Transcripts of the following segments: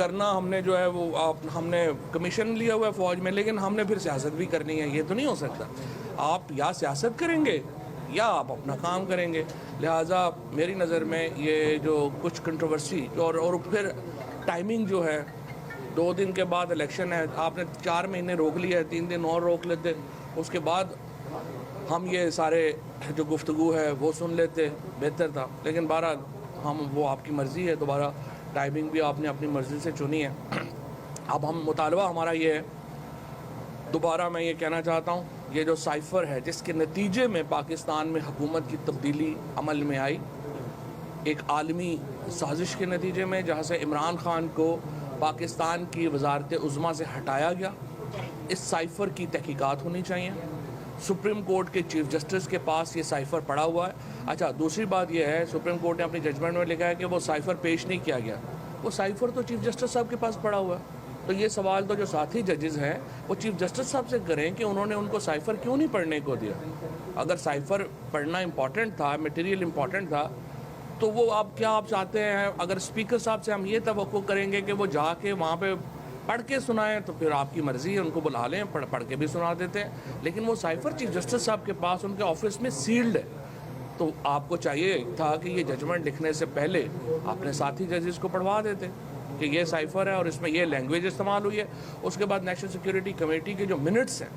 کرنا ہم نے جو ہے وہ ہم نے کمیشن لیا ہوا ہے فوج میں، لیکن ہم نے پھر سیاست بھی کرنی ہے. یہ تو نہیں ہو سکتا. آپ یا سیاست کریں گے یا آپ اپنا کام کریں گے. لہٰذا میری نظر میں یہ جو کچھ کنٹروورسی اور پھر ٹائمنگ جو ہے 2 دن کے بعد الیکشن ہے، آپ نے 4 مہینے روک لیا ہے، 3 دن اور روک لیتے، اس کے بعد ہم یہ سارے جو گفتگو ہے وہ سن لیتے، بہتر تھا. لیکن بہرحال وہ آپ کی مرضی ہے، دوبارہ ٹائمنگ بھی آپ نے اپنی مرضی سے چنی ہے. اب ہم مطالبہ ہمارا یہ ہے، دوبارہ میں یہ کہنا چاہتا ہوں، یہ جو سائفر ہے جس کے نتیجے میں پاکستان میں حکومت کی تبدیلی عمل میں آئی، ایک عالمی سازش کے نتیجے میں، جہاں سے عمران خان کو پاکستان کی وزارت عظمیٰ سے ہٹایا گیا، اس سائفر کی تحقیقات ہونی چاہیے. سپریم کورٹ کے چیف جسٹس کے پاس یہ سائفر پڑا ہوا ہے. اچھا، دوسری بات یہ ہے، سپریم کورٹ نے اپنی ججمنٹ میں لکھا ہے کہ وہ سائفر پیش نہیں کیا گیا. وہ سائفر تو چیف جسٹس صاحب کے پاس پڑا ہوا ہے. تو یہ سوال تو جو ساتھی ججز ہیں وہ چیف جسٹس صاحب سے کریں کہ انہوں نے ان کو سائفر کیوں نہیں پڑھنے کو دیا. اگر سائفر پڑھنا امپورٹنٹ تھا، میٹیریل امپورٹنٹ تھا، تو وہ آپ چاہتے ہیں اگر اسپیکر صاحب سے ہم یہ توقع کریں گے کہ وہ جا کے وہاں پہ پڑھ کے سنائیں، تو پھر آپ کی مرضی ہے، ان کو بلا لیں، پڑھ کے بھی سنا دیتے ہیں. لیکن وہ سائفر چیف جسٹس صاحب کے پاس ان کے آفس میں سیلڈ ہے. تو آپ کو چاہیے تھا کہ یہ ججمنٹ لکھنے سے پہلے اپنے ساتھی ججز کو پڑھوا دیتے کہ یہ سائفر ہے اور اس میں یہ لینگویج استعمال ہوئی ہے. اس کے بعد نیشنل سیکیورٹی کمیٹی کے جو منٹس ہیں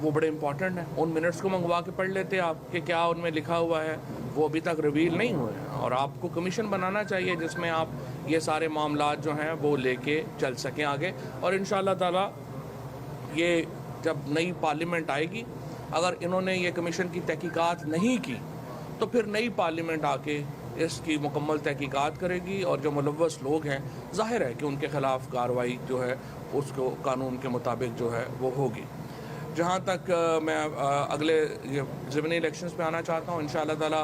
وہ بڑے امپورٹنٹ ہیں، ان منٹس کو منگوا کے پڑھ لیتے آپ کہ کیا ان میں لکھا ہوا ہے. وہ ابھی تک ریویل نہیں ہوئے ہیں، اور آپ کو کمیشن بنانا چاہیے جس میں آپ یہ سارے معاملات جو ہیں وہ لے کے چل سکیں آگے. اور انشاءاللہ تعالی یہ جب نئی پارلیمنٹ آئے گی، اگر انہوں نے یہ کمیشن کی تحقیقات نہیں کی تو پھر نئی پارلیمنٹ آ کے اس کی مکمل تحقیقات کرے گی، اور جو ملوث لوگ ہیں ظاہر ہے کہ ان کے خلاف کارروائی جو ہے اس کو قانون کے مطابق جو ہے وہ ہوگی. جہاں تک میں اگلے یہ ضمنی الیکشنز پہ آنا چاہتا ہوں، انشاءاللہ تعالی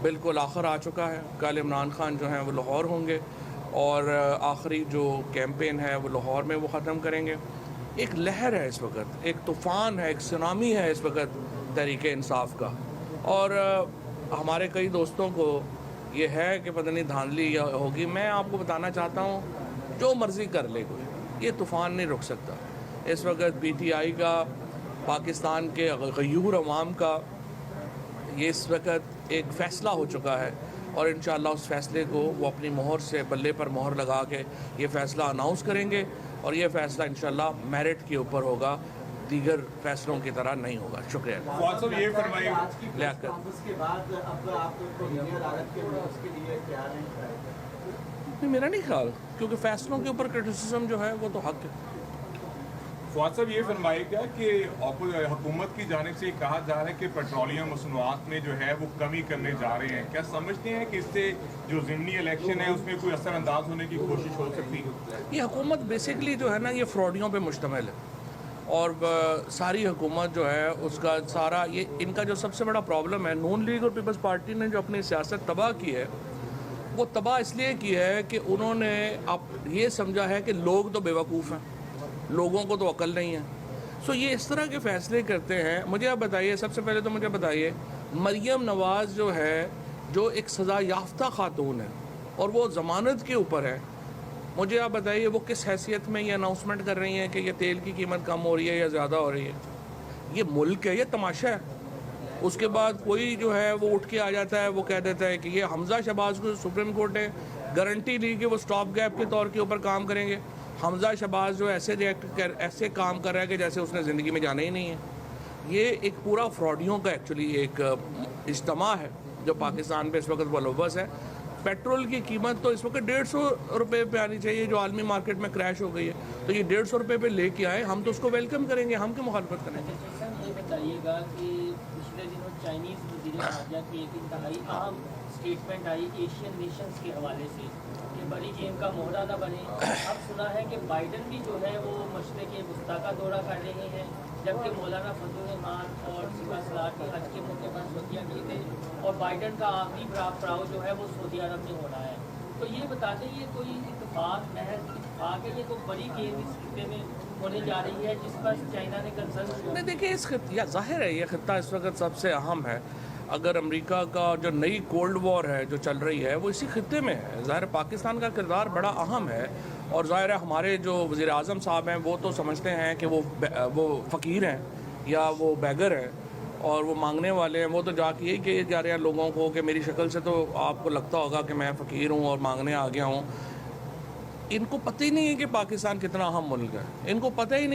بالکل آخر آ چکا ہے. کل عمران خان جو ہیں وہ لاہور ہوں گے، اور آخری جو کیمپین ہے وہ لاہور میں وہ ختم کریں گے. ایک لہر ہے اس وقت، ایک طوفان ہے، ایک سونامی ہے اس وقت تحریک انصاف کا. اور ہمارے کئی دوستوں کو یہ ہے کہ پتہ نہیں دھاندلی ہوگی. میں آپ کو بتانا چاہتا ہوں، جو مرضی کر لے کوئی، یہ طوفان نہیں رک سکتا. اس وقت پی ٹی آئی کا، پاکستان کے غیور عوام کا یہ اس وقت ایک فیصلہ ہو چکا ہے، اور انشاءاللہ اس فیصلے کو وہ اپنی مہر سے بلے پر مہر لگا کے یہ فیصلہ اناؤنس کریں گے، اور یہ فیصلہ انشاءاللہ میرٹ کے اوپر ہوگا، دیگر فیصلوں کی طرح نہیں ہوگا. شکریہ. فواد صاحب یہ فرمائیے میرا نہیں خیال، کیونکہ فیصلوں کے اوپر کرٹیسزم جو ہے وہ تو حق ہے. فواد صاحب یہ فرمائے گا کہ حکومت کی جانب سے کہا جا رہا ہے کہ پیٹرولیم مصنوعات میں جو ہے وہ کمی کرنے جا رہے ہیں، کیا سمجھتے ہیں کہ اس سے جو ضمنی الیکشن ہے اس میں کوئی اثر انداز ہونے کی کوشش ہو سکتی ہے؟ یہ حکومت بیسکلی جو ہے نا یہ فراڈیوں پہ مشتمل ہے، اور ساری حکومت جو ہے اس کا سارا یہ ان کا جو سب سے بڑا پرابلم ہے، نون لیگ اور پیپلز پارٹی نے جو اپنی سیاست تباہ کی ہے، وہ تباہ اس لیے کی ہے کہ انہوں نے اب یہ سمجھا ہے کہ لوگ تو بیوقوف ہیں، لوگوں کو تو عقل نہیں ہے. سو یہ اس طرح کے فیصلے کرتے ہیں. مجھے آپ بتائیے، سب سے پہلے تو مجھے بتائیے، مریم نواز جو ہے، جو ایک سزا یافتہ خاتون ہے اور وہ ضمانت کے اوپر ہے، مجھے آپ بتائیے وہ کس حیثیت میں یہ اناؤنسمنٹ کر رہی ہیں کہ یہ تیل کی قیمت کم ہو رہی ہے یا زیادہ ہو رہی ہے؟ یہ ملک ہے، یہ تماشا ہے. اس کے بعد کوئی جو ہے وہ اٹھ کے آ جاتا ہے، وہ کہہ دیتا ہے کہ یہ حمزہ شہباز کو سپریم کورٹ نے گارنٹی لی کہ وہ سٹاپ گیپ کے طور کے اوپر کام کریں گے. حمزہ شہباز جو ایسے کام کر رہا ہے کہ جیسے اس نے زندگی میں جانا ہی نہیں ہے. یہ ایک پورا فراڈیوں کا ایکچولی ایک اجتماع ہے جو پاکستان پہ اس وقت ملوث ہے. پیٹرول کی قیمت تو اس وقت 150 روپے پہ آنی چاہیے، جو عالمی مارکیٹ میں کریش ہو گئی ہے، تو یہ 150 روپے پہ لے کے آئے، ہم تو اس کو ویلکم کریں گے، ہم کی مخالفت کریں گے. یہ بتائیے گا کہ پچھلے دنوں چائنیز وزیر خارجہ کی ایک انتہائی اہم اسٹیٹمنٹ آئی ایشین نیشنز کے حوالے سے کہ بڑی گیم کا مہرہ نہ بنے. اب سنا ہے کہ بائیڈن بھی جو ہے وہ مشرق وسطیٰ کا دورہ کر رہے ہیں، جبکہ مولانا فضل الرحمان اور سپاہ سالار کے حج کے موقع پر سعودیہ گئے تھے، اور بائیڈن کا آخری پڑاؤ جو ہے وہ سعودی عرب میں ہو رہا ہے. تو یہ بتا دیں، یہ کوئی اتفاق محض اتفاق ہے، یہ کوئی بڑی گیم اس خطے میں ہونے جا رہی ہے جس پر چائنا نے کنسرن؟ نہیں، دیکھیے اس خطہ ظاہر ہے، یہ خطہ اس وقت سب سے اہم ہے. اگر امریکہ کا جو نئی کولڈ وار ہے جو چل رہی ہے وہ اسی خطے میں ہے. ظاہر پاکستان کا کردار بڑا اہم ہے, اور ظاہر ہے ہمارے جو وزیر اعظم صاحب ہیں وہ تو سمجھتے ہیں کہ وہ فقیر ہیں یا وہ بیگر ہیں اور وہ مانگنے والے ہیں. وہ تو جا کے یہی کہے جا رہے ہیں لوگوں کو کہ میری شکل سے تو آپ کو لگتا ہوگا کہ میں فقیر ہوں اور مانگنے آ گیا ہوں. ان کو پتہ ہی نہیں ہے کہ پاکستان کتنا اہم ملک ہے, ان کو پتہ ہی نہیں